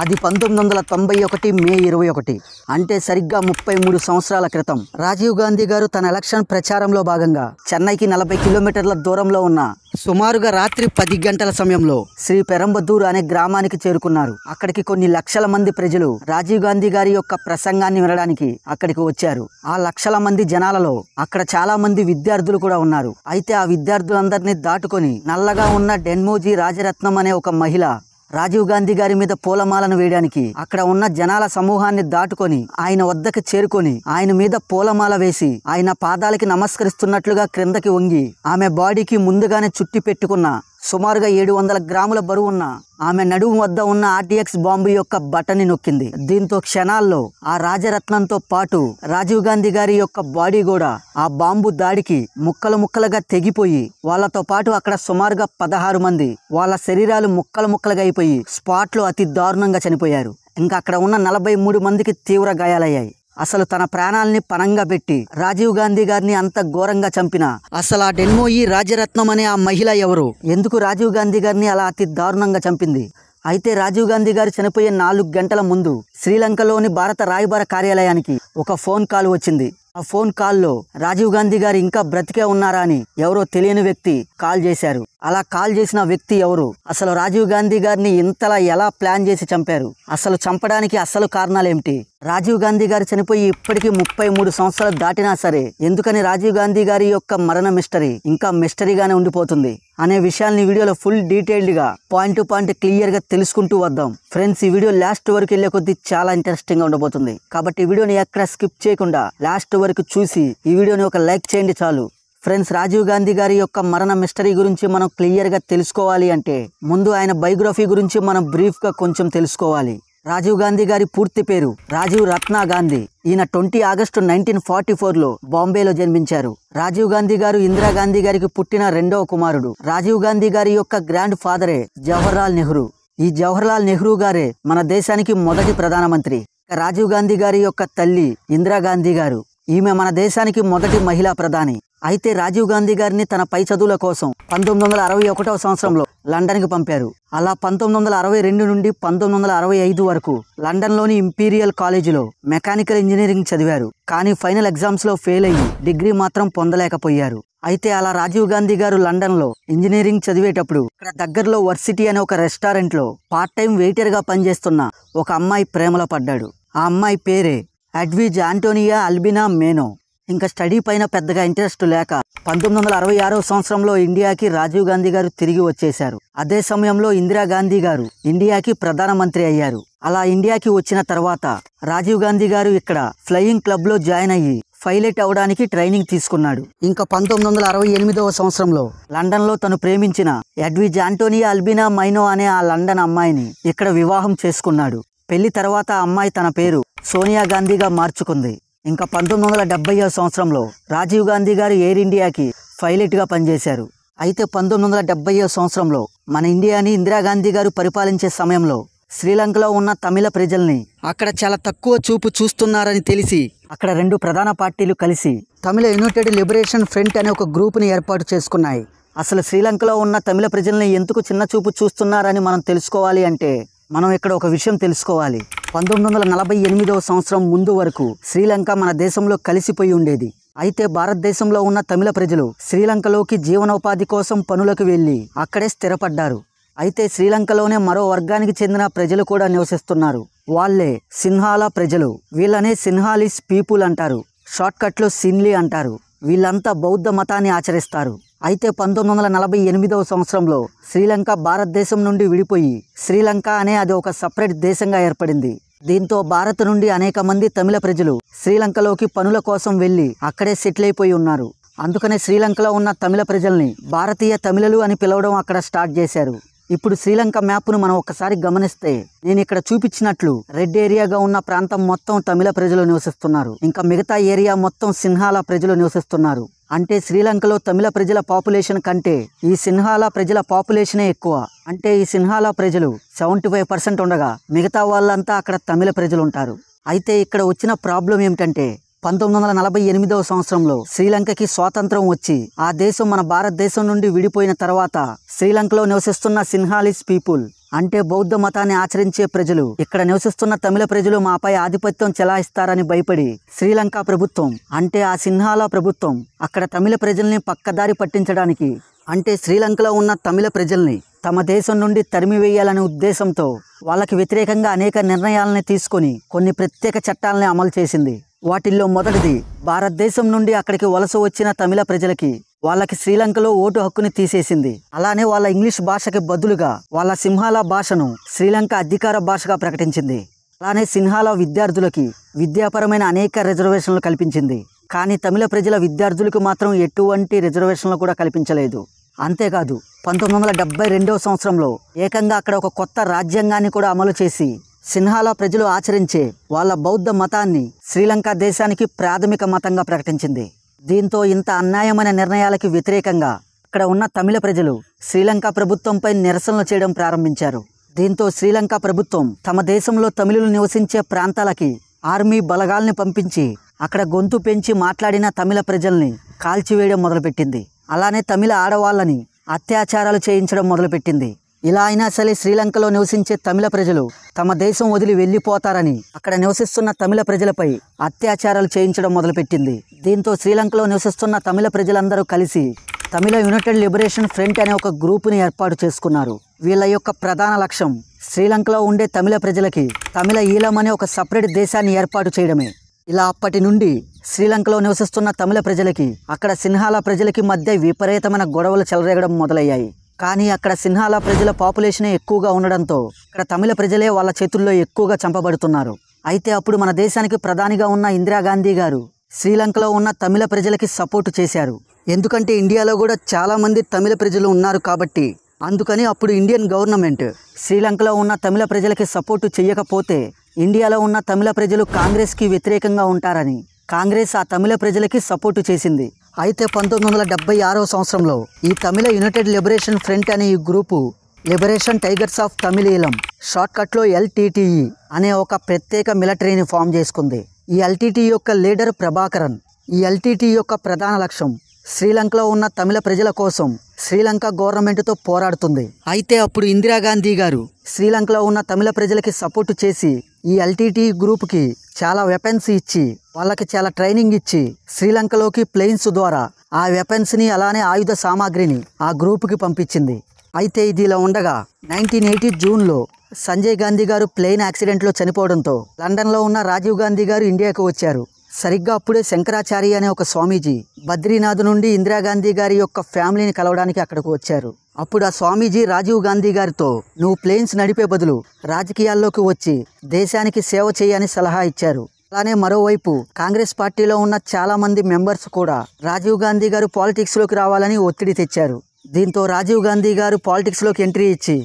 అది 1991 మే 21 అంటే సరిగ్గా 33 సంవత్సరాల క్రితం. రాజీవ్ గాంధీ గారు తన ఎలక్షన్ ప్రచారంలో భాగంగా చెన్నైకి 40 కిలోమీటర్ల దూరంలో ఉన్న సుమారుగా రాత్రి 10 గంటల సమయంలో శ్రీ పెరంబదూర్ అనే గ్రామానికి చేరుకున్నారు. అక్కడికి కొన్ని లక్షల మంది ప్రజలు రాజీవ్ గాంధీ గారి యొక్క ప్రసంగాన్ని వినడానికి అక్కడికి వచ్చారు. ఆ లక్షల మంది జనాలలో అక్కడ చాలా మంది విద్యార్థులు కూడా ఉన్నారు. అయితే ఆ విద్యార్థులందరినీ దాటుకొని నల్లగా ఉన్న డెన్మోజీ రాజరత్నం అనే ఒక మహిళ రాజీవ్ గాంధీ గారి మీద పూలమాలను వేయడానికి అక్కడ ఉన్న జనాల సమూహాన్ని దాటుకొని ఆయన వద్దకు చేరుకొని ఆయన మీద పూలమాల వేసి ఆయన పాదాలకి నమస్కరిస్తున్నట్లుగా క్రిందకి వంగి ఆమె బాడీకి ముందుగానే చుట్టి పెట్టుకున్న సుమారుగా 700 గ్రాముల బరువు ఉన్న ఆమె నడుము వద్ద ఉన్న RTX బాంబు యొక్క బటన్ ని నొక్కింది. దీంతో క్షణాల్లో ఆ రాజరత్నంతో పాటు రాజీవ్ గాంధీ గారి యొక్క బాడీ కూడా ఆ బాంబు దాడికి ముక్కలు ముక్కలుగా తెగిపోయి వాళ్ళతో పాటు అక్కడ సుమారుగా 16 మంది వాళ్ళ శరీరాలు ముక్కలు ముక్కలుగా అయిపోయి స్పాట్ లో అతి దారుణంగా చనిపోయారు. ఇంకా అక్కడ ఉన్న 43 మందికి తీవ్ర గాయాలయ్యాయి. అసలు తన ప్రాణాలని పణంగా పెట్టి రాజీవ్ గాంధీ గారిని అంత ఘోరంగా చంపిన అసలు ఆ డెన్మోయి రాజరత్నం అనే ఆ మహిళ ఎవరు? ఎందుకు రాజీవ్ గాంధీ గారిని అలా అతి దారుణంగా చంపింది? అయితే రాజీవ్ గాంధీ గారు చనిపోయే 4 గంటల ముందు శ్రీలంకలోని భారత రాయబార కార్యాలయానికి ఒక ఫోన్ కాల్ వచ్చింది. ఆ ఫోన్ కాల్లో రాజీవ్ గాంధీ గారు ఇంకా బ్రతికే ఉన్నారా అని ఎవరో తెలియని వ్యక్తి కాల్ చేశారు. అలా కాల్ చేసిన వ్యక్తి ఎవరు? అసలు రాజీవ్ గాంధీ గారిని ఇంతలా ఎలా ప్లాన్ చేసి చంపారు? అసలు చంపడానికి అసలు కారణాలు ఏమిటి? రాజీవ్ గాంధీ గారు చనిపోయి ఇప్పటికీ 33 సంవత్సరాలు దాటినా సరే ఎందుకని రాజీవ్ గాంధీ గారి యొక్క మరణ మిస్టరీ ఇంకా మిస్టరీగానే ఉండిపోతుంది అనే విషయాల్ని వీడియోలో ఫుల్ డీటెయిల్డ్ గా పాయింట్ టు పాయింట్ క్లియర్ గా తెలుసుకుంటూ వద్దాం. ఫ్రెండ్స్, ఈ వీడియో లాస్ట్ వరకు వెళ్లే కొద్దీ చాలా ఇంట్రెస్టింగ్ గా ఉండబోతుంది. కాబట్టి ఈ వీడియోని ఎక్కడ స్కిప్ చేయకుండా లాస్ట్ వరకు చూసి ఈ వీడియోని ఒక లైక్ చేయండి చాలు. ఫ్రెండ్స్, రాజీవ్ గాంధీ గారి యొక్క మరణ మిస్టరీ గురించి మనం క్లియర్ గా తెలుసుకోవాలి అంటే ముందు ఆయన బయోగ్రఫీ గురించి మనం బ్రీఫ్ గా కొంచెం తెలుసుకోవాలి. రాజీవ్ గాంధీ గారి పూర్తి పేరు రాజీవ్ రత్నా గాంధీ. ఈయన 20 ఆగస్టు 1944లో బాంబేలో జన్మించారు. రాజీవ్ గాంధీ గారు ఇందిరాగాంధీ గారికి పుట్టిన 2వ కుమారుడు. రాజీవ్ గాంధీ గారి యొక్క గ్రాండ్ ఫాదరే జవహర్లాల్ నెహ్రూ. ఈ జవహర్లాల్ నెహ్రూ గారే మన దేశానికి మొదటి ప్రధానమంత్రి. రాజీవ్ గాంధీ గారి యొక్క తల్లి ఇందిరాగాంధీ గారు. ఈమె మన దేశానికి మొదటి మహిళా ప్రధాని. అయితే రాజీవ్ గాంధీ గారిని తన పై చదువుల కోసం 1961వ సంవత్సరంలో లండన్ కి పంపారు. అలా 1962 నుండి 1965 వరకు లండన్ లోని ఇంపీరియల్ కాలేజీలో మెకానికల్ ఇంజనీరింగ్ చదివారు. కానీ ఫైనల్ ఎగ్జామ్స్ లో ఫెయిల్ అయ్యి డిగ్రీ మాత్రం పొందలేకపోయారు. అయితే అలా రాజీవ్ గాంధీ గారు లండన్ లో ఇంజనీరింగ్ చదివేటప్పుడు ఇక్కడ దగ్గరలో వర్సిటీ అనే ఒక రెస్టారెంట్ లో పార్ట్ టైం వెయిటర్ గా పనిచేస్తున్న ఒక అమ్మాయి ప్రేమలో పడ్డాడు. ఆ అమ్మాయి పేరే ఎడ్విజ్ ఆంటోనియా అల్బినా మేనో. ఇంకా స్టడీ పైన పెద్దగా ఇంట్రెస్ట్ లేక 1966వ సంవత్సరంలో ఇండియాకి రాజీవ్ గాంధీ గారు తిరిగి వచ్చేశారు. అదే సమయంలో ఇందిరాగాంధీ గారు ఇండియాకి ప్రధానమంత్రి అయ్యారు. అలా ఇండియాకి వచ్చిన తర్వాత రాజీవ్ గాంధీ గారు ఇక్కడ ఫ్లయింగ్ క్లబ్ లో జాయిన్ అయ్యి పైలట్ అవడానికి ట్రైనింగ్ తీసుకున్నాడు. ఇంకా 1968వ సంవత్సరంలో లండన్ లో తను ప్రేమించిన ఎడ్విజ్ ఆంటోనియా అల్బినా మైనో అనే ఆ లండన్ అమ్మాయిని ఇక్కడ వివాహం చేసుకున్నాడు. పెళ్లి తర్వాత ఆ అమ్మాయి తన పేరు సోనియా గాంధీగా మార్చుకుంది. ఇంకా 1970వ సంవత్సరంలో రాజీవ్ గాంధీ గారు ఎయిర్ ఇండియాకి పైలట్ గా పనిచేశారు. అయితే 1970వ సంవత్సరంలో మన ఇండియాని ఇందిరాగాంధీ గారు పరిపాలించే సమయంలో శ్రీలంకలో ఉన్న తమిళ ప్రజల్ని అక్కడ చాలా తక్కువ చూపు చూస్తున్నారని తెలిసి అక్కడ 2 ప్రధాన పార్టీలు కలిసి తమిళ యునైటెడ్ లిబరేషన్ ఫ్రంట్ అనే ఒక గ్రూప్ ని ఏర్పాటు చేసుకున్నాయి. అసలు శ్రీలంకలో ఉన్న తమిళ ప్రజల్ని ఎందుకు చిన్న చూపు చూస్తున్నారని మనం తెలుసుకోవాలి అంటే మనం ఇక్కడ ఒక విషయం తెలుసుకోవాలి. 1948వ సంవత్సరం ముందు వరకు శ్రీలంక మన దేశంలో కలిసిపోయి ఉండేది. అయితే భారతదేశంలో ఉన్న తమిళ ప్రజలు శ్రీలంకలోకి జీవనోపాధి కోసం పనులకు వెళ్లి అక్కడే స్థిరపడ్డారు. అయితే శ్రీలంకలోనే మరో వర్గానికి చెందిన ప్రజలు కూడా నివసిస్తున్నారు. వాళ్ళే సిన్హాల ప్రజలు. వీళ్ళనే సిన్హాలీస్ పీపుల్ అంటారు. షార్ట్ కట్ లో సిన్లీ అంటారు. వీళ్ళంతా బౌద్ధ మతాన్ని ఆచరిస్తారు. అయితే 1948వ సంవత్సరంలో శ్రీలంక భారతదేశం నుండి విడిపోయి శ్రీలంక అనే అది ఒక సపరేట్ దేశంగా ఏర్పడింది. దీంతో భారత్ నుండి అనేక మంది తమిళ ప్రజలు శ్రీలంకలోకి పనుల కోసం వెళ్లి అక్కడే సెటిల్ అయిపోయి ఉన్నారు. అందుకనే శ్రీలంకలో ఉన్న తమిళ ప్రజల్ని భారతీయ తమిళలు అని పిలవడం అక్కడ స్టార్ట్ చేశారు. ఇప్పుడు శ్రీలంక మ్యాప్ను మనం ఒక్కసారి గమనిస్తే నేను ఇక్కడ చూపించినట్లు రెడ్ ఏరియాగా ఉన్న ప్రాంతం మొత్తం తమిళ ప్రజలు నివసిస్తున్నారు. ఇంకా మిగతా ఏరియా మొత్తం సిన్హాల ప్రజలు నివసిస్తున్నారు. అంటే శ్రీలంకలో తమిళ ప్రజల పాపులేషన్ కంటే ఈ సిన్హాల ప్రజల పాపులేషనే ఎక్కువ. అంటే ఈ సిన్హాల ప్రజలు 75% ఉండగా మిగతా వాళ్ళంతా అక్కడ తమిళ ప్రజలు ఉంటారు. అయితే ఇక్కడ వచ్చిన ప్రాబ్లం ఏమిటంటే 1948వ సంవత్సరంలో శ్రీలంకకి స్వాతంత్రం వచ్చి ఆ దేశం మన భారతదేశం నుండి విడిపోయిన తర్వాత శ్రీలంకలో నివసిస్తున్న సిన్హాలీస్ పీపుల్ అంటే బౌద్ధ మతాన్ని ఆచరించే ప్రజలు, ఇక్కడ నివసిస్తున్న తమిళ ప్రజలు మాపై ఆధిపత్యం చెలాయిస్తారని భయపడి శ్రీలంక ప్రభుత్వం అంటే ఆ సిన్హాలా ప్రభుత్వం అక్కడ తమిళ ప్రజల్ని పక్కదారి పట్టించడానికి, అంటే శ్రీలంకలో ఉన్న తమిళ ప్రజల్ని తమ దేశం నుండి తరిమివేయాలనే ఉద్దేశంతో వాళ్ళకి వ్యతిరేకంగా అనేక నిర్ణయాలని తీసుకొని కొన్ని ప్రత్యేక చట్టాలని అమలు చేసింది. వాటిల్లో మొదటిది, భారతదేశం నుండి అక్కడికి వలస వచ్చిన తమిళ ప్రజలకి వాళ్ళకి శ్రీలంకలో ఓటు హక్కుని తీసేసింది. అలానే వాళ్ళ ఇంగ్లీష్ భాషకి బదులుగా వాళ్ళ సింహాలా భాషను శ్రీలంక అధికార భాషగా ప్రకటించింది. అలానే సిన్హాలా విద్యార్థులకి విద్యాపరమైన అనేక రిజర్వేషన్లు కల్పించింది. కానీ తమిళ ప్రజల విద్యార్థులకు మాత్రం ఎటువంటి రిజర్వేషన్లు కూడా కల్పించలేదు. అంతేకాదు 1972 సంవత్సరంలో ఏకంగా అక్కడ ఒక కొత్త రాజ్యాంగాన్ని కూడా అమలు చేసి సిన్హాలా ప్రజలు ఆచరించే వాళ్ళ బౌద్ధ మతాన్ని శ్రీలంక దేశానికి ప్రాథమిక మతంగా ప్రకటించింది. దీంతో ఇంత అన్యాయమైన నిర్ణయాలకి వ్యతిరేకంగా అక్కడ ఉన్న తమిళ ప్రజలు శ్రీలంక ప్రభుత్వంపై నిరసనలు చేయడం ప్రారంభించారు. దీంతో శ్రీలంక ప్రభుత్వం తమ దేశంలో తమిళులు నివసించే ప్రాంతాలకి ఆర్మీ బలగాల్ని పంపించి అక్కడ గొంతు పెంచి మాట్లాడిన తమిళ ప్రజల్ని కాల్చివేయడం మొదలుపెట్టింది. అలానే తమిళ ఆడవాళ్ళని అత్యాచారాలు చేయించడం మొదలుపెట్టింది. ఇలా అయినా సరే శ్రీలంకలో నివసించే తమిళ ప్రజలు తమ దేశం వదిలి వెళ్ళిపోతారని అక్కడ నివసిస్తున్న తమిళ ప్రజలపై అత్యాచారాలు చేయించడం మొదలుపెట్టింది. దీంతో శ్రీలంకలో నివసిస్తున్న తమిళ ప్రజలందరూ కలిసి తమిళ యునైటెడ్ లిబరేషన్ ఫ్రంట్ అనే ఒక గ్రూపుని ఏర్పాటు చేసుకున్నారు. వీళ్ళ యొక్క ప్రధాన లక్ష్యం శ్రీలంకలో ఉండే తమిళ ప్రజలకి తమిళ ఈలం అనే ఒక సపరేట్ దేశాన్ని ఏర్పాటు చేయడమే. ఇలా అప్పటి నుండి శ్రీలంకలో నివసిస్తున్న తమిళ ప్రజలకి అక్కడ సిన్హాలా ప్రజలకి మధ్య విపరీతమైన గొడవలు చెలరేగడం మొదలయ్యాయి. కానీ అక్కడ సిన్హాలా ప్రజల పాపులేషనే ఎక్కువగా ఉండడంతో ఇక్కడ తమిళ ప్రజలే వాళ్ళ చేతుల్లో ఎక్కువగా చంపబడుతున్నారు. అయితే అప్పుడు మన దేశానికి ప్రధానిగా ఉన్న ఇందిరాగాంధీ గారు శ్రీలంకలో ఉన్న తమిళ ప్రజలకి సపోర్టు చేశారు. ఎందుకంటే ఇండియాలో కూడా చాలామంది తమిళ ప్రజలు ఉన్నారు కాబట్టి. అందుకని అప్పుడు ఇండియన్ గవర్నమెంట్ శ్రీలంకలో ఉన్న తమిళ ప్రజలకి సపోర్టు చేయకపోతే ఇండియాలో ఉన్న తమిళ ప్రజలు కాంగ్రెస్కి వ్యతిరేకంగా ఉంటారని కాంగ్రెస్ ఆ తమిళ ప్రజలకి సపోర్టు చేసింది. అయితే 1976 సంవత్సరంలో ఈ తమిళ యునైటెడ్ లిబరేషన్ ఫ్రంట్ అనే ఈ group Liberation Tigers of Tamil Eelam షార్ట్కట్లో LTTE అనే ఒక ప్రత్యేక మిలిటరీని ఫామ్ చేసుకుంది. ఈ LTTE యొక్క లీడర్ ప్రభాకరన్. ఈ LTTE యొక్క ప్రధాన లక్ష్యం శ్రీలంకలో ఉన్న తమిళ ప్రజల కోసం శ్రీలంక గవర్నమెంట్తో పోరాడుతుంది. అయితే అప్పుడు ఇందిరాగాంధీ గారు శ్రీలంకలో ఉన్న తమిళ ప్రజలకి సపోర్టు చేసి ఈ LTTE గ్రూప్కి చాలా వెపన్స్ ఇచ్చి వాళ్ళకి చాలా ట్రైనింగ్ ఇచ్చి శ్రీలంకలోకి ప్లేన్స్ ద్వారా ఆ వెపన్స్ని అలానే ఆయుధ సామాగ్రిని ఆ గ్రూప్కి పంపించింది. అయితే ఇది ఇలా ఉండగా 1980 జూన్లో సంజయ్ గాంధీ గారు ప్లేన్ యాక్సిడెంట్లో చనిపోవడంతో లండన్లో ఉన్న రాజీవ్ గాంధీ గారు ఇండియాకు వచ్చారు. సరిగ్గా అప్పుడే శంకరాచార్య అనే ఒక స్వామీజీ బద్రీనాథ్ నుండి ఇందిరాగాంధీ గారి యొక్క ఫ్యామిలీని కలవడానికి అక్కడికి వచ్చారు. అప్పుడు ఆ స్వామీజీ రాజీవ్ గాంధీ గారితో నువ్వు ప్లేన్స్ నడిపే బదులు రాజకీయాల్లోకి వచ్చి దేశానికి సేవ చేయని సలహా ఇచ్చారు. అలానే మరోవైపు కాంగ్రెస్ పార్టీలో ఉన్న చాలా మంది మెంబర్స్ కూడా రాజీవ్ గాంధీ గారు పాలిటిక్స్లోకి రావాలని ఒత్తిడి తెచ్చారు. దీంతో రాజీవ్ గాంధీ గారు పాలిటిక్స్లోకి ఎంట్రీ ఇచ్చి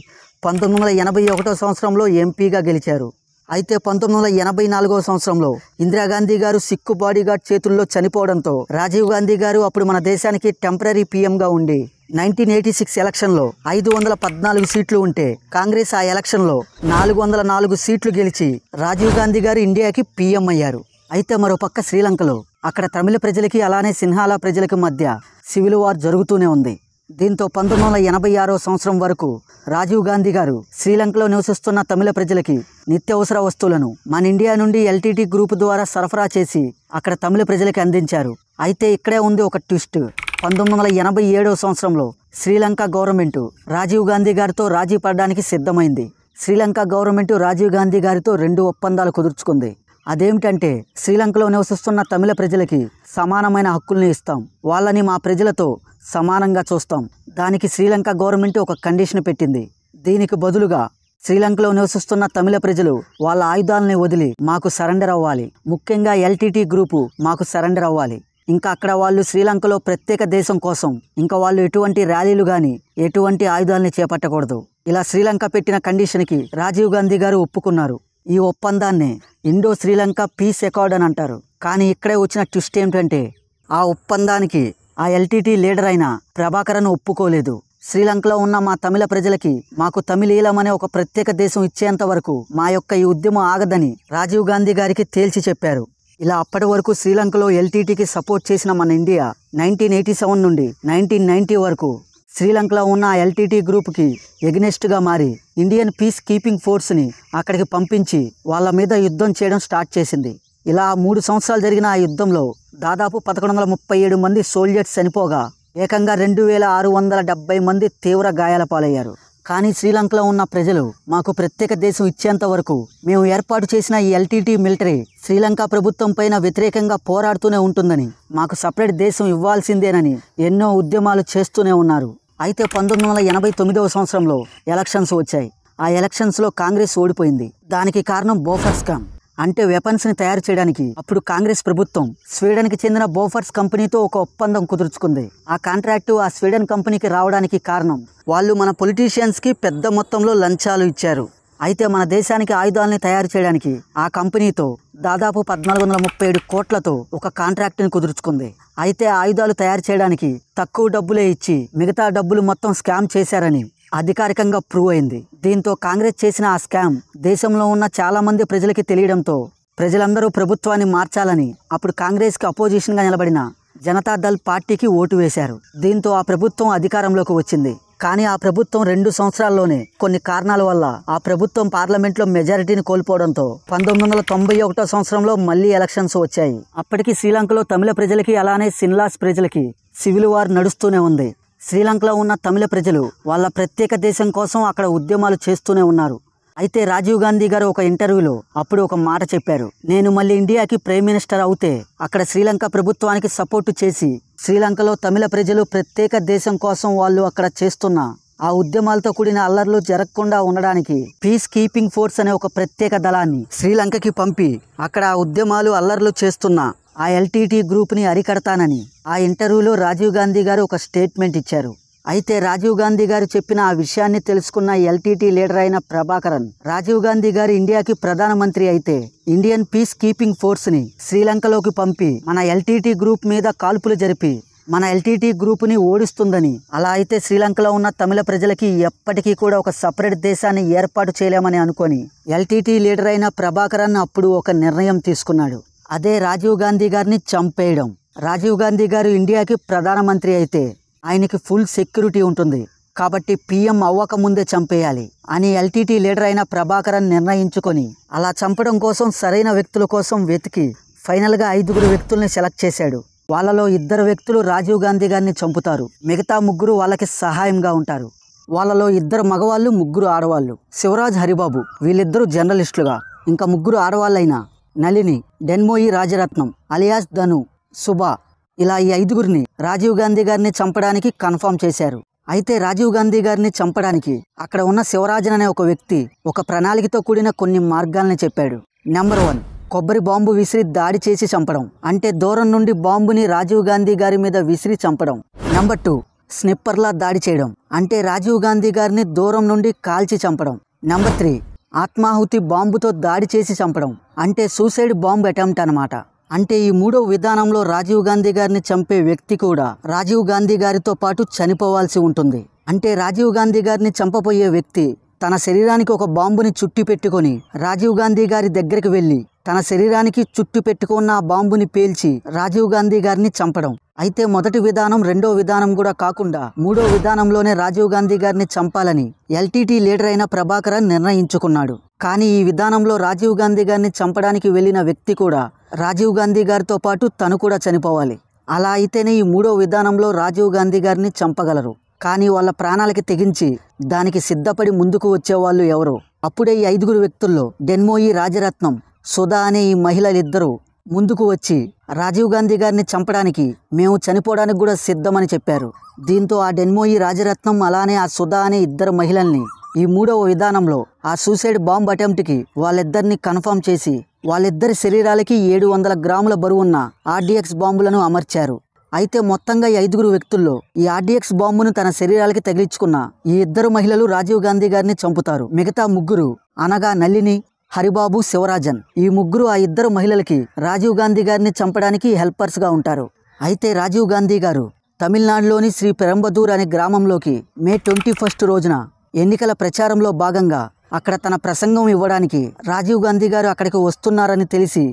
1981 సంవత్సరంలో ఎంపీగా గెలిచారు. అయితే 1984 సంవత్సరంలో ఇందిరాగాంధీ గారు సిక్కు బాడీగార్డ్ చేతుల్లో చనిపోవడంతో రాజీవ్ గాంధీ గారు అప్పుడు మన దేశానికి టెంపరీ పీఎంగా ఉండి 1986 ఎలక్షన్లో 514 సీట్లు ఉంటే కాంగ్రెస్ ఆ ఎలక్షన్లో 404 సీట్లు గెలిచి రాజీవ్ గాంధీ గారు ఇండియాకి పీఎం అయ్యారు. అయితే మరోపక్క శ్రీలంకలో అక్కడ తమిళ ప్రజలకి అలానే సిన్హాలా ప్రజలకి మధ్య సివిల్ వార్ జరుగుతూనే ఉంది. దీంతో 1986 సంవత్సరం వరకు రాజీవ్ గాంధీ గారు శ్రీలంకలో నివసిస్తున్న తమిళ ప్రజలకి నిత్యావసర వస్తువులను మన ఇండియా నుండి LTTE గ్రూప్ ద్వారా సరఫరా చేసి అక్కడ తమిళ ప్రజలకి అందించారు. అయితే ఇక్కడే ఉంది ఒక ట్విస్ట్. 1987 సంవత్సరంలో శ్రీలంక గవర్నమెంట్ రాజీవ్ గాంధీ గారితో రాజీ పడడానికి సిద్ధమైంది. శ్రీలంక గవర్నమెంట్ రాజీవ్ గాంధీ గారితో 2 ఒప్పందాలు కుదుర్చుకుంది. అదేమిటంటే శ్రీలంకలో నివసిస్తున్న తమిళ ప్రజలకి సమానమైన హక్కుల్ని ఇస్తాం, వాళ్ళని మా ప్రజలతో సమానంగా చూస్తాం. దానికి శ్రీలంక గవర్నమెంట్ ఒక కండిషన్ పెట్టింది. దీనికి బదులుగా శ్రీలంకలో నివసిస్తున్న తమిళ ప్రజలు వాళ్ళ ఆయుధాలని వదిలి మాకు సరెండర్ అవ్వాలి. ముఖ్యంగా LTTE గ్రూపు మాకు సరెండర్ అవ్వాలి. ఇంకా అక్కడ వాళ్ళు శ్రీలంకలో ప్రత్యేక దేశం కోసం ఇంకా వాళ్ళు ఎటువంటి ర్యాలీలు కానీ ఎటువంటి ఆయుధాలని చేపట్టకూడదు. ఇలా శ్రీలంక పెట్టిన కండిషన్కి రాజీవ్ గాంధీ గారు ఒప్పుకున్నారు. ఈ ఒప్పందాన్ని ఇండో శ్రీలంక పీస్ అకార్డ్ అని అంటారు. కానీ ఇక్కడే వచ్చిన ట్విస్ట్ ఏమిటంటే ఆ ఒప్పందానికి ఆ LTTE లీడర్ అయిన ప్రభాకరన్ ఒప్పుకోలేదు. శ్రీలంకలో ఉన్న మా తమిళ ప్రజలకి మాకు తమిళీలం అనే ఒక ప్రత్యేక దేశం ఇచ్చేంత వరకు మా యొక్క ఈ ఉద్యమం ఆగదని రాజీవ్ గాంధీ గారికి తేల్చి చెప్పారు. ఇలా అప్పటి వరకు శ్రీలంకలో LTTEకి సపోర్ట్ చేసిన మన ఇండియా 1987 నుండి 1990 వరకు శ్రీలంకలో ఉన్న ఎల్టీటీ గ్రూప్కి ఎగ్నెస్ట్గా మారి ఇండియన్ పీస్ కీపింగ్ ఫోర్స్ని అక్కడికి పంపించి వాళ్ళ మీద యుద్ధం చేయడం స్టార్ట్ చేసింది. ఇలా 3 సంవత్సరాలు జరిగిన ఆ యుద్ధంలో దాదాపు 1137 మంది సోల్జర్స్ చనిపోగా ఏకంగా 2670 మంది తీవ్ర గాయాల పాలయ్యారు. కానీ శ్రీలంకలో ఉన్న ప్రజలు మాకు ప్రత్యేక దేశం ఇచ్చేంత వరకు మేము ఏర్పాటు చేసిన ఈ ఎల్టీటీ మిలిటరీ శ్రీలంక ప్రభుత్వం పైన వ్యతిరేకంగా పోరాడుతూనే ఉంటుందని, మాకు సపరేట్ దేశం ఇవ్వాల్సిందేనని ఎన్నో ఉద్యమాలు చేస్తూనే ఉన్నారు. అయితే 1989వ సంవత్సరంలో ఎలక్షన్స్ వచ్చాయి. ఆ ఎలక్షన్స్లో కాంగ్రెస్ ఓడిపోయింది. దానికి కారణం బోఫర్స్ స్కామ్. అంటే వెపన్స్ని తయారు చేయడానికి అప్పుడు కాంగ్రెస్ ప్రభుత్వం స్వీడన్కి చెందిన బోఫర్స్ కంపెనీతో ఒక ఒప్పందం కుదుర్చుకుంది. ఆ కాంట్రాక్టు ఆ స్వీడన్ కంపెనీకి రావడానికి కారణం వాళ్ళు మన పొలిటీషియన్స్కి పెద్ద మొత్తంలో లంచాలు ఇచ్చారు. అయితే మన దేశానికి ఆయుధాలని తయారు చేయడానికి ఆ కంపెనీతో దాదాపు 1437 కోట్లతో ఒక కాంట్రాక్ట్ని కుదుర్చుకుంది. అయితే ఆయుధాలు తయారు చేయడానికి తక్కువ డబ్బులే ఇచ్చి మిగతా డబ్బులు మొత్తం స్కామ్ చేశారని అధికారికంగా ప్రూవ్ అయింది. దీంతో కాంగ్రెస్ చేసిన ఆ స్కామ్ దేశంలో ఉన్న చాలా మంది ప్రజలకి తెలియడంతో ప్రజలందరూ ప్రభుత్వాన్ని మార్చాలని అప్పుడు కాంగ్రెస్కి అపోజిషన్గా నిలబడిన జనతాదళ్ పార్టీకి ఓటు వేశారు. దీంతో ఆ ప్రభుత్వం అధికారంలోకి వచ్చింది. కానీ ఆ ప్రభుత్వం 2 సంవత్సరాల్లోనే కొన్ని కారణాల వల్ల ఆ ప్రభుత్వం పార్లమెంట్లో మెజారిటీని కోల్పోవడంతో 1991వ సంవత్సరంలో మళ్ళీ ఎలక్షన్స్ వచ్చాయి. అప్పటికి శ్రీలంకలో తమిళ ప్రజలకి అలానే సిన్లాస్ ప్రజలకి సివిల్ వార్ నడుస్తూనే ఉంది. శ్రీలంకలో ఉన్న తమిళ ప్రజలు వాళ్ళ ప్రత్యేక దేశం కోసం అక్కడ ఉద్యమాలు చేస్తూనే ఉన్నారు. అయితే రాజీవ్ గాంధీ గారు ఒక ఇంటర్వ్యూలో అప్పుడు ఒక మాట చెప్పారు. నేను మళ్ళీ ఇండియాకి ప్రైమ్ మినిస్టర్ అవుతే అక్కడ శ్రీలంక ప్రభుత్వానికి సపోర్టు చేసి శ్రీలంకలో తమిళ ప్రజలు ప్రత్యేక దేశం కోసం వాళ్ళు అక్కడ చేస్తున్న ఆ ఉద్యమాలతో కూడిన అల్లర్లు జరగకుండా ఉండడానికి పీస్ కీపింగ్ ఫోర్స్ అనే ఒక ప్రత్యేక దళాన్ని శ్రీలంకకి పంపి అక్కడ ఆ ఉద్యమాలు అల్లర్లు చేస్తున్న ఆ ఎల్టీటీ గ్రూప్ని అరికడతానని ఆ ఇంటర్వ్యూలో రాజీవ్ గాంధీ గారు ఒక స్టేట్మెంట్ ఇచ్చారు. అయితే రాజీవ్ గాంధీ గారు చెప్పిన ఆ విషయాన్ని తెలుసుకున్న ఎల్టీటీ లీడర్ అయిన ప్రభాకరన్ రాజీవ్ గాంధీ గారు ఇండియాకి ప్రధానమంత్రి అయితే ఇండియన్ పీస్ కీపింగ్ ఫోర్స్ని శ్రీలంకలోకి పంపి మన ఎల్టీటీ గ్రూప్ మీద కాల్పులు జరిపి మన ఎల్టీటీ గ్రూప్ని ఓడిస్తుందని, అలా అయితే శ్రీలంకలో ఉన్న తమిళ ప్రజలకి ఎప్పటికీ కూడా ఒక సపరేట్ దేశాన్ని ఏర్పాటు చేయలేమని అనుకొని ఎల్టీటీ లీడర్ అయిన ప్రభాకరన్ అప్పుడు ఒక నిర్ణయం తీసుకున్నాడు. అదే రాజీవ్ గాంధీ గారిని చంపేయడం. రాజీవ్ గాంధీ గారు ఇండియాకి ప్రధానమంత్రి అయితే ఆయనకి ఫుల్ సెక్యూరిటీ ఉంటుంది కాబట్టి పీఎం అవ్వకముందే చంపేయాలి అని ఎల్టీటీ లీడర్ అయిన ప్రభాకరన్ నిర్ణయించుకొని అలా చంపడం కోసం సరైన వ్యక్తుల కోసం వెతికి ఫైనల్గా 5 వ్యక్తుల్ని సెలెక్ట్ చేశాడు. వాళ్ళలో 2 వ్యక్తులు రాజీవ్ గాంధీ గారిని చంపుతారు. మిగతా 3 వాళ్ళకి సహాయంగా ఉంటారు. వాళ్ళలో 2 మగవాళ్ళు, 3 ఆడవాళ్ళు. శివరాజ్, హరిబాబు వీళ్ళిద్దరూ జర్నలిస్టులుగా, ఇంకా 3 ఆడవాళ్ళైన నళిని, డెన్మోయి రాజరత్నం అలియాస్ ధను, సుభా, ఇలా ఈ 5 రాజీవ్ గాంధీ గారిని చంపడానికి కన్ఫర్మ్ చేశారు. అయితే రాజీవ్ గాంధీ గారిని చంపడానికి అక్కడ ఉన్న శివరాజన్ అనే ఒక వ్యక్తి ఒక ప్రణాళికతో కూడిన కొన్ని మార్గాల్ని చెప్పాడు. నెంబర్ 1, కొబ్బరి బాంబు విసిరి దాడి చేసి చంపడం. అంటే దూరం నుండి బాంబుని రాజీవ్ గాంధీ గారి మీద విసిరి చంపడం. నెంబర్ 2, స్నిప్పర్లా దాడి చేయడం. అంటే రాజీవ్ గాంధీ గారిని దూరం నుండి కాల్చి చంపడం. నెంబర్ 3, ఆత్మాహుతి బాంబుతో దాడి చేసి చంపడం. అంటే సూసైడ్ బాంబ్ అటెంప్ట్ అన్నమాట. అంటే ఈ 3వ విధానంలో రాజీవ్ గాంధీ గారిని చంపే వ్యక్తి కూడా రాజీవ్ గాంధీ గారితో పాటు చనిపోవాల్సి ఉంటుంది. అంటే రాజీవ్ గాంధీ గారిని చంపబోయే వ్యక్తి తన శరీరానికి ఒక బాంబుని చుట్టి పెట్టుకొని రాజీవ్ గాంధీ గారి దగ్గరికి వెళ్ళి తన శరీరానికి చుట్టి పెట్టుకున్న ఆ బాంబుని పేల్చి రాజీవ్ గాంధీ గారిని చంపడం. అయితే మొదటి విధానం, 2వ విధానం కూడా కాకుండా 3వ విధానంలోనే రాజీవ్ గాంధీ గారిని చంపాలని ఎల్టీటీ లీడర్ అయిన ప్రభాకరన్ నిర్ణయించుకున్నాడు. కానీ ఈ విధానంలో రాజీవ్ గాంధీ గారిని చంపడానికి వెళ్ళిన వ్యక్తి కూడా రాజీవ్ గాంధీ గారితో పాటు తను కూడా చనిపోవాలి. అలా అయితేనే ఈ 3వ విధానంలో రాజీవ్ గాంధీ గారిని చంపగలరు. కానీ వాళ్ళ ప్రాణాలకి తెగించి దానికి సిద్ధపడి ముందుకు వచ్చేవాళ్ళు ఎవరో. అప్పుడే ఈ 5 వ్యక్తుల్లో డెన్మోయి రాజరత్నం, సుధా అనే ఈ మహిళలిద్దరూ ముందుకు వచ్చి రాజీవ్ గాంధీ గారిని చంపడానికి మేము చనిపోవడానికి కూడా సిద్ధమని చెప్పారు. దీంతో ఆ డెన్మోయి రాజరత్నం అలానే ఆ సుధా అనే 2 మహిళల్ని ఈ 3వ విధానంలో ఆ సూసైడ్ బాంబ్ అటెంప్ట్కి వాళ్ళిద్దరిని కన్ఫర్మ్ చేసి వాళ్ళిద్దరి శరీరాలకి 700 గ్రాముల బరువున్న ఆర్డీఎక్స్ బాంబులను అమర్చారు. అయితే మొత్తంగా ఈ 5 వ్యక్తుల్లో ఈ ఆర్డీఎక్స్ బాంబును తన శరీరాలకి తగిలించుకున్న ఈ 2 మహిళలు రాజీవ్ గాంధీ గారిని చంపుతారు. మిగతా 3 అనగా నళిని, హరిబాబు, శివరాజన్ ఈ 3 ఆ 2 మహిళలకి రాజీవ్ గాంధీ గారిని చంపడానికి హెల్పర్స్గా ఉంటారు. అయితే రాజీవ్ గాంధీ గారు తమిళనాడులోని శ్రీ పెరంబదూర్ అనే గ్రామంలోకి మే 21 రోజున ఎన్నికల ప్రచారంలో భాగంగా అక్కడ తన ప్రసంగం ఇవ్వడానికి రాజీవ్ గాంధీ గారు అక్కడికి వస్తున్నారని తెలిసి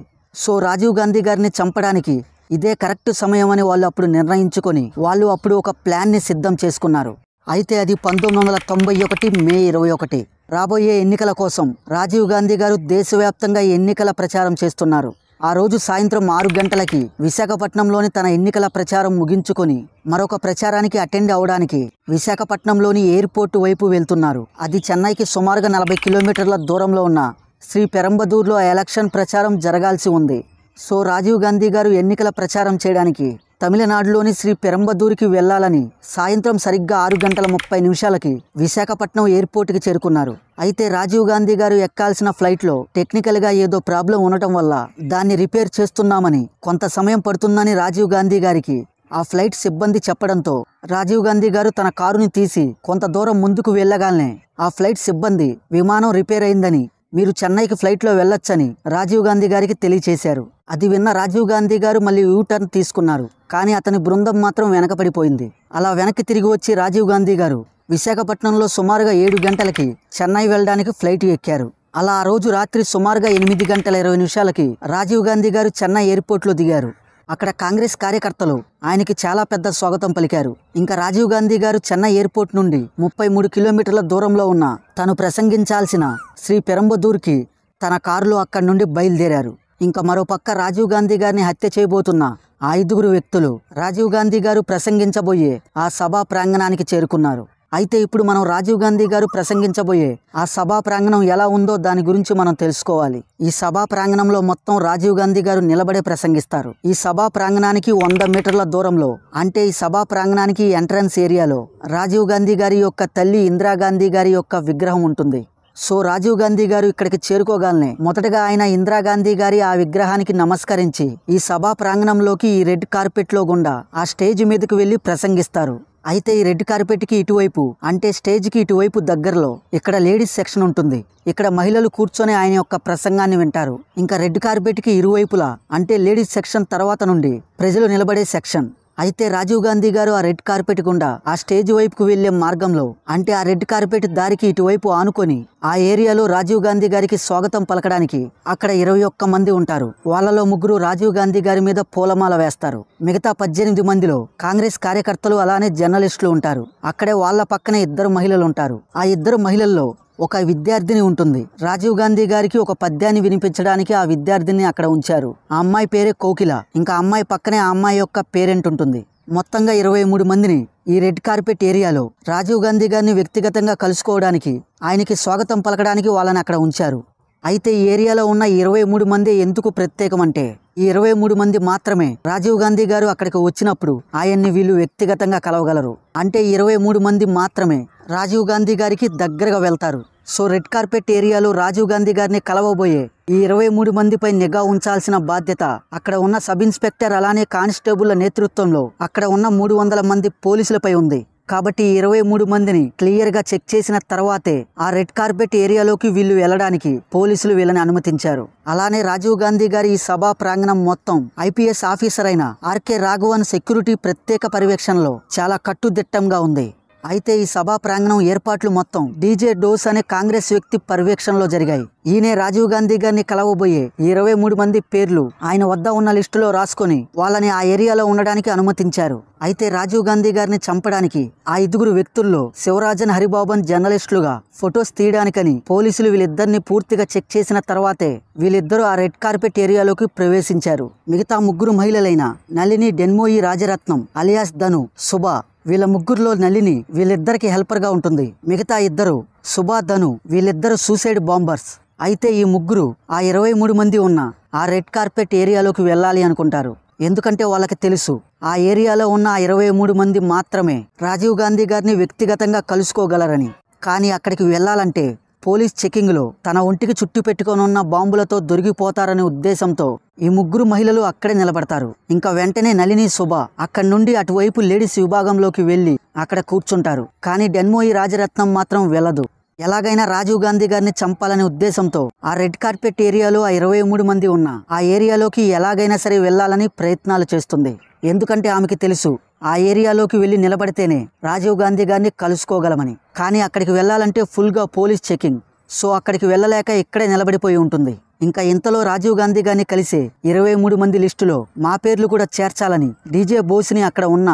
రాజీవ్ గాంధీ గారిని చంపడానికి ఇదే కరెక్ట్ సమయం అని వాళ్ళు అప్పుడు నిర్ణయించుకొని వాళ్ళు అప్పుడు ఒక ప్లాన్ని సిద్ధం చేసుకున్నారు. అయితే అది 1991 మే 21. రాబోయే ఎన్నికల కోసం రాజీవ్ గాంధీ గారు దేశవ్యాప్తంగా ఎన్నికల ప్రచారం చేస్తున్నారు. ఆ రోజు సాయంత్రం 6 గంటలకి విశాఖపట్నంలోని తన ఎన్నికల ప్రచారం ముగించుకొని మరొక ప్రచారానికి అటెండ్ అవడానికి విశాఖపట్నంలోని ఎయిర్పోర్టు వైపు వెళ్తున్నారు. అది చెన్నైకి సుమారుగా 40 కిలోమీటర్ల దూరంలో ఉన్న శ్రీ పెరంబదూర్లో ఎలక్షన్ ప్రచారం జరగాల్సి ఉంది. సో రాజీవ్ గాంధీ గారు ఎన్నికల ప్రచారం చేయడానికి తమిళనాడులోని శ్రీ పెరంబదూర్కి వెళ్లాలని సాయంత్రం సరిగ్గా 6:30 విశాఖపట్నం ఎయిర్పోర్ట్కి చేరుకున్నారు. అయితే రాజీవ్ గాంధీ గారు ఎక్కాల్సిన ఫ్లైట్లో టెక్నికల్గా ఏదో ప్రాబ్లం ఉండటం వల్ల దాన్ని రిపేర్ చేస్తున్నామని, కొంత సమయం పడుతుందని రాజీవ్ గాంధీ గారికి ఆ ఫ్లైట్ సిబ్బంది చెప్పడంతో రాజీవ్ గాంధీ గారు తన కారుని తీసి కొంత దూరం ముందుకు వెళ్ళగానే ఆ ఫ్లైట్ సిబ్బంది విమానం రిపేర్ అయిందని, మీరు చెన్నైకి ఫ్లైట్లో వెళ్ళొచ్చని రాజీవ్ గాంధీ గారికి తెలియచేశారు. అది విన్న రాజీవ్ గాంధీ గారు మళ్ళీ యూటర్న్ తీసుకున్నారు. కానీ అతని బృందం మాత్రం వెనకపడిపోయింది. అలా వెనక్కి తిరిగి వచ్చి రాజీవ్ గాంధీ గారు విశాఖపట్నంలో సుమారుగా 7 గంటలకి చెన్నై వెళ్ళడానికి ఫ్లైట్ ఎక్కారు. అలా ఆ రోజు రాత్రి సుమారుగా 8:20 రాజీవ్ గాంధీ గారు చెన్నై ఎయిర్పోర్ట్లో దిగారు. అక్కడ కాంగ్రెస్ కార్యకర్తలు ఆయనకి చాలా పెద్ద స్వాగతం పలికారు. ఇంకా రాజీవ్ గాంధీ గారు చెన్నై ఎయిర్పోర్ట్ నుండి 33 కిలోమీటర్ల దూరంలో ఉన్న తను ప్రసంగించాల్సిన శ్రీ పెరంబదూర్కి తన కారులో అక్కడి నుండి బయలుదేరారు. ఇంకా మరోపక్క రాజీవ్ గాంధీ గారిని హత్య చేయబోతున్న ఆ 5 వ్యక్తులు రాజీవ్ గాంధీ గారు ప్రసంగించబోయే ఆ సభా ప్రాంగణానికి చేరుకున్నారు. అయితే ఇప్పుడు మనం రాజీవ్ గాంధీ గారు ప్రసంగించబోయే ఆ సభా ప్రాంగణం ఎలా ఉందో దాని గురించి మనం తెలుసుకోవాలి. ఈ సభా ప్రాంగణంలో మొత్తం రాజీవ్ గాంధీ గారు నిలబడే ప్రసంగిస్తారు. ఈ సభా ప్రాంగణానికి 100 మీటర్ల దూరంలో, అంటే ఈ సభా ప్రాంగణానికి ఎంట్రన్స్ ఏరియాలో రాజీవ్ గాంధీ గారి యొక్క తల్లి ఇందిరాగాంధీ గారి యొక్క విగ్రహం ఉంటుంది. సో రాజీవ్ గాంధీ గారు ఇక్కడికి చేరుకోగానే మొదటగా ఆయన ఇందిరాగాంధీ గారి ఆ విగ్రహానికి నమస్కరించి ఈ సభా ప్రాంగణంలోకి ఈ రెడ్ కార్పెట్లో గుండా ఆ స్టేజ్ మీదకి వెళ్ళి ప్రసంగిస్తారు. అయితే ఈ రెడ్ కార్పెట్కి ఇటువైపు, అంటే స్టేజ్కి ఇటువైపు దగ్గరలో ఇక్కడ లేడీస్ సెక్షన్ ఉంటుంది. ఇక్కడ మహిళలు కూర్చొని ఆయన యొక్క ప్రసంగాన్ని వింటారు. ఇంకా రెడ్ కార్పెట్కి ఇరువైపులా, అంటే లేడీస్ సెక్షన్ తర్వాత నుండి ప్రజలు నిలబడే సెక్షన్. అయితే రాజీవ్ గాంధీ గారు ఆ రెడ్ కార్పెట్ గుండా ఆ స్టేజ్ వైపుకు వెళ్లే మార్గంలో, అంటే ఆ రెడ్ కార్పెట్ దారికి ఇటువైపు ఆనుకొని ఆ ఏరియాలో రాజీవ్ గాంధీ గారికి స్వాగతం పలకడానికి అక్కడ 21 మంది ఉంటారు. వాళ్ళలో 3 రాజీవ్ గాంధీ గారి మీద పూలమాల వేస్తారు. మిగతా 18 మందిలో కాంగ్రెస్ కార్యకర్తలు అలానే జర్నలిస్టులు ఉంటారు. అక్కడే వాళ్ళ పక్కనే 2 మహిళలు ఉంటారు. ఆ 2 మహిళల్లో ఒక విద్యార్థిని ఉంటుంది. రాజీవ్ గాంధీ గారికి ఒక పద్యాన్ని వినిపించడానికి ఆ విద్యార్థిని అక్కడ ఉంచారు. ఆ అమ్మాయి పేరే కోకిల. ఇంకా అమ్మాయి పక్కనే ఆ అమ్మాయి యొక్క పేరెంట్ ఉంటుంది. మొత్తంగా 23 మందిని ఈ రెడ్ కార్పెట్ ఏరియాలో రాజీవ్ గాంధీ గారిని వ్యక్తిగతంగా కలుసుకోవడానికి, ఆయనకి స్వాగతం పలకడానికి వాళ్ళని అక్కడ ఉంచారు. అయితే ఈ ఏరియాలో ఉన్న 23 మంది ఎందుకు ప్రత్యేకమంటే, ఈ 23 మంది మాత్రమే రాజీవ్ గాంధీ గారు అక్కడికి వచ్చినప్పుడు ఆయన్ని వీళ్ళు వ్యక్తిగతంగా కలవగలరు. అంటే 23 మంది మాత్రమే రాజీవ్ గాంధీ గారికి దగ్గరగా వెళ్తారు. సో రెడ్ కార్పెట్ ఏరియాలో రాజీవ్ గాంధీ గారిని కలవబోయే ఈ 23 మందిపై నిఘా ఉంచాల్సిన బాధ్యత అక్కడ ఉన్న సబ్ ఇన్స్పెక్టర్ అలానే కానిస్టేబుల్ల నేతృత్వంలో అక్కడ ఉన్న 300 మంది పోలీసులపై ఉంది. కాబట్టి 23 మందిని క్లియర్గా చెక్ చేసిన తర్వాతే ఆ రెడ్ కార్పెట్ ఏరియాలోకి వీళ్ళు వెళ్ళడానికి పోలీసులు వీళ్ళని అనుమతించారు. అలానే రాజీవ్ గాంధీ గారి ఈ సభా ప్రాంగణం మొత్తం IPS ఆఫీసర్ అయిన ఆర్కే రాఘవన్ సెక్యూరిటీ ప్రత్యేక పర్యవేక్షణలో చాలా కట్టుదిట్టంగా ఉంది. అయితే ఈ సభా ప్రాంగణం ఏర్పాట్లు మొత్తం DJ డోస్ అనే కాంగ్రెస్ వ్యక్తి పర్యవేక్షణలో జరిగాయి. ఈయనే రాజీవ్ గాంధీ గారిని కలవబోయే 23 మంది పేర్లు ఆయన వద్ద ఉన్న లిస్టులో రాసుకొని వాళ్ళని ఆ ఏరియాలో ఉండడానికి అనుమతించారు. అయితే రాజీవ్ గాంధీ గారిని చంపడానికి ఆ 5 వ్యక్తుల్లో శివరాజన్, హరిబాబన్ జర్నలిస్టులుగా ఫొటోస్ తీయడానికని పోలీసులు వీళ్ళిద్దరిని పూర్తిగా చెక్ చేసిన తర్వాతే వీళ్ళిద్దరూ ఆ రెడ్ కార్పెట్ ఏరియాలోకి ప్రవేశించారు. మిగతా 3 మహిళలైన నళిని డెన్మోయి రాజరత్నం అలియాస్ ధను, శుభ, వీళ్ళ 3లో నళిని వీళ్ళిద్దరికి హెల్పర్గా ఉంటుంది. మిగతా 2 శుభ, ధను, వీళ్ళిద్దరు సూసైడ్ బాంబర్స్. అయితే ఈ 3 ఆ 23 మంది ఉన్న ఆ రెడ్ కార్పెట్ ఏరియాలోకి వెళ్ళాలి అనుకుంటారు. ఎందుకంటే వాళ్ళకి తెలుసు ఆ ఏరియాలో ఉన్న ఆ 23 మంది మాత్రమే రాజీవ్ గాంధీ గారిని వ్యక్తిగతంగా కలుసుకోగలరని. కానీ అక్కడికి వెళ్ళాలంటే పోలీస్ చెకింగ్లో తన ఒంటికి చుట్టు పెట్టుకొని ఉన్న బాంబులతో దొరికిపోతారనే ఉద్దేశంతో ఈ 3 మహిళలు అక్కడే నిలబడతారు. ఇంకా వెంటనే నళిని, శుభ అక్కడి నుండి అటువైపు లేడీస్ విభాగంలోకి వెళ్ళి అక్కడ కూర్చుంటారు. కానీ డెన్మోయి రాజరత్నం మాత్రం వెళ్ళదు. ఎలాగైనా రాజీవ్ గాంధీ గారిని చంపాలనే ఉద్దేశంతో ఆ రెడ్ కార్పెట్ ఏరియాలో ఆ 23 మంది ఉన్న ఆ ఏరియాలోకి ఎలాగైనా సరే వెళ్ళాలని ప్రయత్నాలు చేస్తుంది. ఎందుకంటే ఆమెకి తెలుసు ఆ ఏరియాలోకి వెళ్ళి నిలబడితేనే రాజీవ్ గాంధీ గారిని కలుసుకోగలమని. కానీ అక్కడికి వెళ్ళాలంటే ఫుల్గా పోలీస్ చెకింగ్. సో అక్కడికి వెళ్ళలేక ఇక్కడే నిలబడిపోయి ఉంటుంది. ఇంకా ఇంతలో రాజీవ్ గాంధీ గారిని కలిసే 23 మంది లిస్టులో మా పేర్లు కూడా చేర్చాలని DJ బోస్ని అక్కడ ఉన్న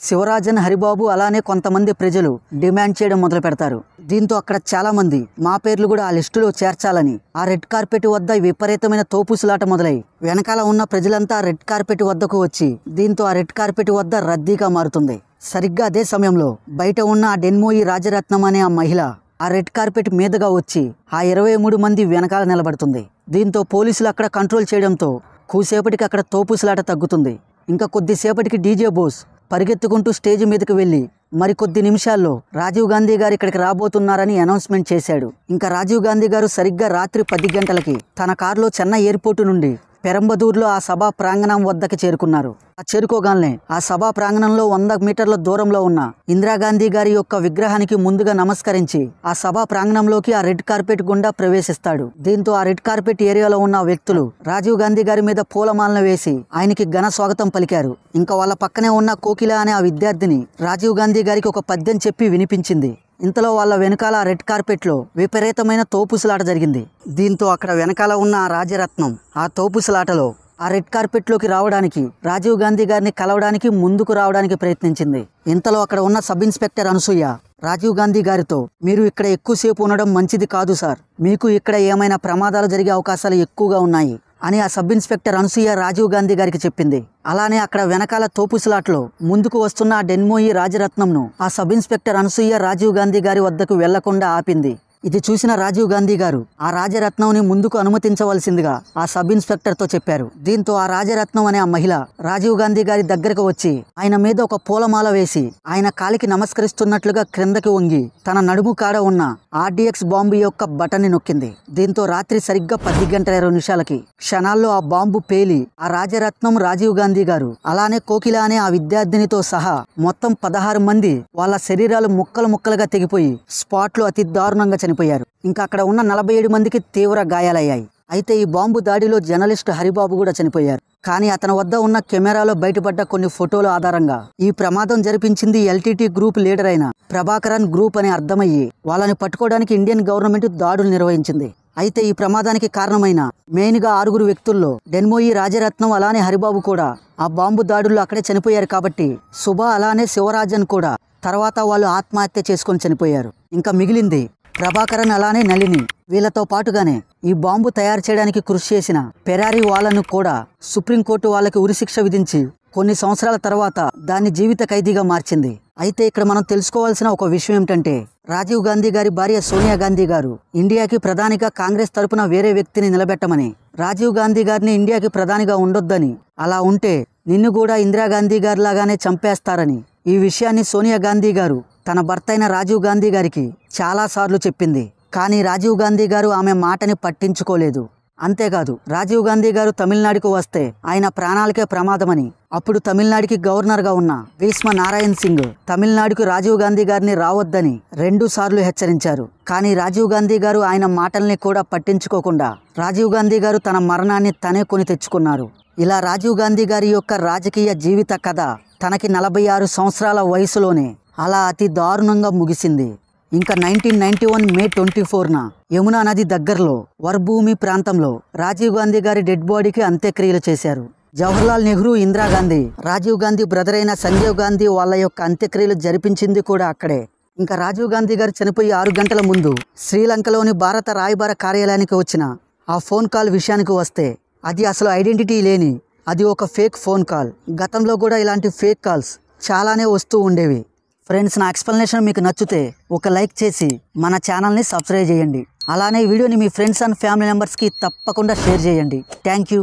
శివరాజన్, హరిబాబు అలానే కొంతమంది ప్రజలు డిమాండ్ చేయడం మొదలు పెడతారు. దీంతో అక్కడ చాలా మంది మా పేర్లు కూడా ఆ లిస్టులో చేర్చాలని ఆ రెడ్ కార్పెట్ వద్ద విపరీతమైన తోపుసులాట మొదలై వెనకాల ఉన్న ప్రజలంతా రెడ్ కార్పెట్ వద్దకు వచ్చి దీంతో ఆ రెడ్ కార్పెట్ వద్ద రద్దీగా మారుతుంది. సరిగ్గా అదే సమయంలో బయట ఉన్న ఆ డెన్మోయి రాజరత్నం అనే ఆ మహిళ ఆ రెడ్ కార్పెట్ మీదుగా వచ్చి ఆ 23 మంది వెనకాల నిలబడుతుంది. దీంతో పోలీసులు అక్కడ కంట్రోల్ చేయడంతో కూసేపటికి అక్కడ తోపుసులాట తగ్గుతుంది. ఇంకా కొద్దిసేపటికి డీజే బోస్ పరిగెత్తుకుంటూ స్టేజ్ మీదకి వెళ్ళి మరికొద్ది నిమిషాల్లో రాజీవ్ గాంధీ గారు ఇక్కడికి రాబోతున్నారని అనౌన్స్మెంట్ చేశాడు. ఇంకా రాజీవ్ గాంధీ గారు సరిగ్గా రాత్రి 10 గంటలకి తన కారులో చెన్నై ఎయిర్పోర్టు నుండి పెరంబదూర్లో ఆ సభా ప్రాంగణం వద్దకు చేరుకున్నారు. ఆ చేరుకోగానే ఆ సభా ప్రాంగణంలో 100 మీటర్ల దూరంలో ఉన్న ఇందిరాగాంధీ గారి యొక్క విగ్రహానికి ముందుగా నమస్కరించి ఆ సభా ప్రాంగణంలోకి ఆ రెడ్ కార్పెట్ గుండా ప్రవేశిస్తాడు. దీంతో ఆ రెడ్ కార్పెట్ ఏరియాలో ఉన్న వ్యక్తులు రాజీవ్ గాంధీ గారి మీద పూలమాలను వేసి ఆయనకి ఘన స్వాగతం పలికారు. ఇంకా వాళ్ళ పక్కనే ఉన్న కోకిల అనే ఆ విద్యార్థిని రాజీవ్ గాంధీ గారికి ఒక పద్యం చెప్పి వినిపించింది. ఇంతలో వాళ్ళ వెనకాల రెడ్ కార్పెట్లో విపరీతమైన తోపుసులాట జరిగింది. దీంతో అక్కడ వెనకాల ఉన్న ఆ రాజరత్నం ఆ తోపుసులాటలో ఆ రెడ్ కార్పెట్లోకి రావడానికి రాజీవ్ గాంధీ గారిని కలవడానికి ముందుకు రావడానికి ప్రయత్నించింది. ఇంతలో అక్కడ ఉన్న సబ్ ఇన్స్పెక్టర్ అనసూయ రాజీవ్ గాంధీ గారితో, మీరు ఇక్కడ ఎక్కువసేపు ఉండడం మంచిది కాదు సార్, మీకు ఇక్కడ ఏమైనా ప్రమాదాలు జరిగే అవకాశాలు ఎక్కువగా ఉన్నాయి అని ఆ సబ్ ఇన్స్పెక్టర్ అనసూయ రాజీవ్ గాంధీ గారికి చెప్పింది. అలానే అక్కడ వెనకాల తోపుసులాట్లో ముందుకు వస్తున్న ఆ డెన్మోయి రాజరత్నంను ఆ సబ్ ఇన్స్పెక్టర్ అనసూయ రాజీవ్ గాంధీ గారి వద్దకు వెళ్లకుండా ఆపింది. ఇది చూసిన రాజీవ్ గాంధీ గారు ఆ రాజరత్నంని ముందుకు అనుమతించవలసిందిగా ఆ సబ్ ఇన్స్పెక్టర్ తో చెప్పారు. దీంతో ఆ రాజరత్నం అనే ఆ మహిళ రాజీవ్ గాంధీ గారి దగ్గరకు వచ్చి ఆయన మీద ఒక పూలమాల వేసి ఆయన కాలికి నమస్కరిస్తున్నట్లుగా క్రిందకి వంగి తన నడుము కాడ ఉన్న RDX బాంబు యొక్క బటన్ ని నొక్కింది. దీంతో రాత్రి సరిగ్గా 10 గంటల 20 నిమిషాలకి క్షణాల్లో ఆ బాంబు పేలి ఆ రాజరత్నం, రాజీవ్ గాంధీ గారు అలానే కోకిల అనే ఆ విద్యార్థినితో సహా మొత్తం 16 మంది వాళ్ళ శరీరాలు ముక్కలు ముక్కలుగా తెగిపోయి స్పాట్ లో అతి దారుణంగా చనిపోయారు. ఇంకా అక్కడ ఉన్న 47 మందికి తీవ్ర గాయాలయ్యాయి. అయితే ఈ బాంబు దాడిలో జర్నలిస్ట్ హరిబాబు కూడా చనిపోయారు. కానీ అతని వద్ద ఉన్న కెమెరాలో బయటపడ్డ కొన్ని ఫోటోల ఆధారంగా ఈ ప్రమాదం జరిపించింది LTT గ్రూప్ లీడర్ అయిన ప్రభాకరన్ గ్రూప్ అని అర్థమయ్యి వాళ్ళని పట్టుకోవడానికి ఇండియన్ గవర్నమెంట్ దాడులు నిర్వహించింది. అయితే ఈ ప్రమాదానికి కారణమైన మెయిన్ గా 6 వ్యక్తుల్లో డెన్మోయి రాజరత్నం అలానే హరిబాబు కూడా ఆ బాంబు దాడుల్లో అక్కడే చనిపోయారు. కాబట్టి సుభ అలానే శివరాజన్ కూడా తర్వాత వాళ్ళు ఆత్మహత్య చేసుకొని చనిపోయారు. ఇంకా మిగిలింది ప్రభాకరన్ అలానే నళిని. వీళ్ళతో పాటుగానే ఈ బాంబు తయారు చేయడానికి కృషి చేసిన పెరారీ వాళ్ళను కూడా సుప్రీంకోర్టు వాళ్ళకి ఉరిశిక్ష విధించి కొన్ని సంవత్సరాల తర్వాత దాన్ని జీవిత ఖైదీగా మార్చింది. అయితే ఇక్కడ మనం తెలుసుకోవాల్సిన ఒక విషయం ఏమిటంటే రాజీవ్ గాంధీ గారి భార్య సోనియా గాంధీ గారు ఇండియాకి ప్రధానిగా కాంగ్రెస్ తరపున వేరే వ్యక్తిని నిలబెట్టమని, రాజీవ్ గాంధీ గారిని ఇండియాకి ప్రధానిగా ఉండొద్దని, అలా ఉంటే నిన్ను కూడా ఇందిరాగాంధీ గారి లాగానే చంపేస్తారని ఈ విషయాన్ని సోనియా గాంధీ గారు తన భర్త అయిన రాజీవ్ గాంధీ గారికి చాలాసార్లు చెప్పింది. కానీ రాజీవ్ గాంధీ గారు ఆమె మాటని పట్టించుకోలేదు. అంతేకాదు రాజీవ్ గాంధీ గారు తమిళనాడుకు వస్తే ఆయన ప్రాణాలకే ప్రమాదమని అప్పుడు తమిళనాడుకి గవర్నర్గా ఉన్న భీష్మ నారాయణ్ సింగ్ తమిళనాడుకు రాజీవ్ గాంధీ గారిని రావద్దని 2 సార్లు హెచ్చరించారు. కానీ రాజీవ్ గాంధీ గారు ఆయన మాటల్ని కూడా పట్టించుకోకుండా రాజీవ్ గాంధీ గారు తన మరణాన్ని తనే కొని తెచ్చుకున్నారు. ఇలా రాజీవ్ గాంధీ గారి యొక్క రాజకీయ జీవిత కథ తనకి 46 సంవత్సరాల వయసులోనే అలా అతి దారుణంగా ముగిసింది. ఇంకా 1991 మే 24న యమునా నది దగ్గరలో వర్భూమి ప్రాంతంలో రాజీవ్ గాంధీ గారి డెడ్ బాడీకి అంత్యక్రియలు చేశారు. జవహర్లాల్ నెహ్రూ, ఇందిరాగాంధీ, రాజీవ్ గాంధీ బ్రదర్ అయిన సంజీవ్ గాంధీ వాళ్ళ యొక్క అంత్యక్రియలు జరిపించింది కూడా అక్కడే. ఇంకా రాజీవ్ గాంధీ గారు చనిపోయి 6 గంటల ముందు శ్రీలంకలోని భారత రాయబార కార్యాలయానికి వచ్చిన ఆ ఫోన్ కాల్ విషయానికి వస్తే అది అసలు ఐడెంటిటీ లేని అది ఒక ఫేక్ ఫోన్ కాల్. గతంలో కూడా ఇలాంటి ఫేక్ కాల్స్ చాలానే వస్తూ ఉండేవి. ఫ్రెండ్స్, నా ఎక్స్ప్లెనేషన్ మీకు నచ్చితే ఒక లైక్ చేసి మన ఛానల్ని సబ్స్క్రైబ్ చేయండి. అలానే వీడియోని మీ ఫ్రెండ్స్ అండ్ ఫ్యామిలీ మెంబర్స్కి తప్పకుండా షేర్ చేయండి. Thank you.